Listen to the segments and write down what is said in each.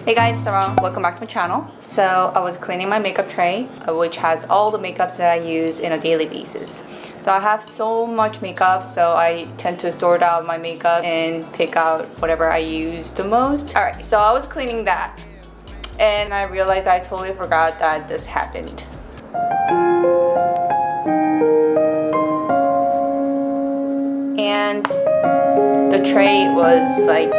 Hey guys, Sarang. Welcome back to my channel. So I was cleaning my makeup tray, which has all the makeups that I use on a daily basis. So I have so much makeup, so I tend to sort out my makeup and pick out whatever I use the most. Alright, so I was cleaning that and I realized I totally forgot that this happened. And the tray was like...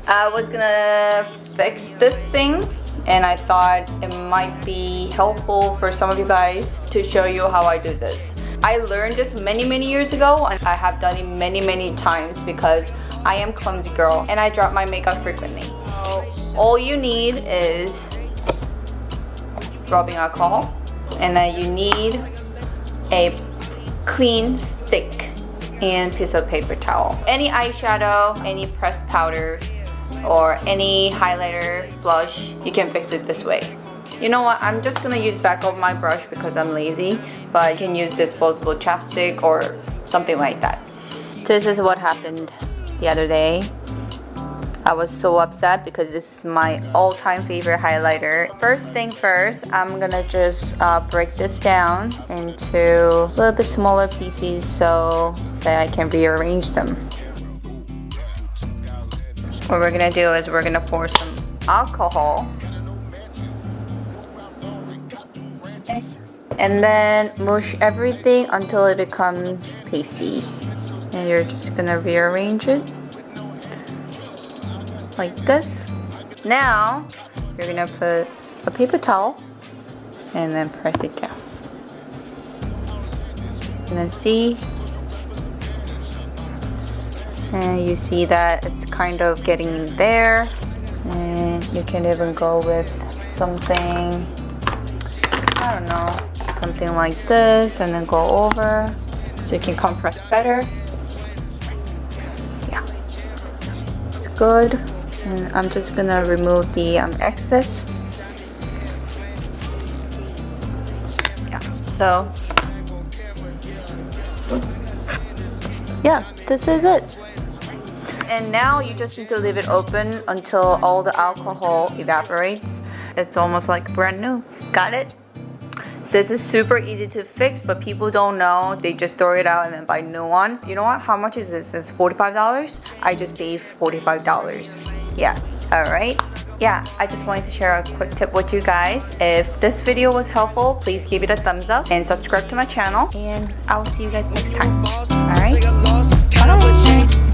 I was gonna fix this thing and I thought it might be helpful for some of you guys to show you how I do this. I learned this many years ago and I have done it many times because I am clumsy girl and I drop my makeup frequently. All you need is rubbing alcohol and then you need a clean stick and piece of paper towel. Any eyeshadow, any pressed powder, or any highlighter, blush, you can fix it this way. You know what, I'm just gonna use back of my brush because I'm lazy, but you can use disposable chapstick or something like that. This is what happened the other day. I was so upset because this is my all-time favorite highlighter. First thing first, I'm gonna just break this down into a little bit smaller pieces so that I can rearrange them. What we're gonna do is we're gonna pour some alcohol and then mush everything until it becomes pasty. And you're just gonna rearrange it like this. Now you're gonna put a paper towel and then press it down. And then see, and you see that it's kind of getting there, and you can even go with something, I don't know, something like this, and then go over so you can compress better. Yeah, it's good. And I'm just gonna remove the excess. Yeah, so yeah, this is it. And now you just need to leave it open until all the alcohol evaporates. It's almost like brand new. Got it? So this is super easy to fix, but people don't know. They just throw it out and then buy a new one. You know what? How much is this? It's $45. I just saved $45. Yeah, alright. Yeah, I just wanted to share a quick tip with you guys. If this video was helpful, please give it a thumbs up and subscribe to my channel. And I will see you guys next time. Alright? Bye.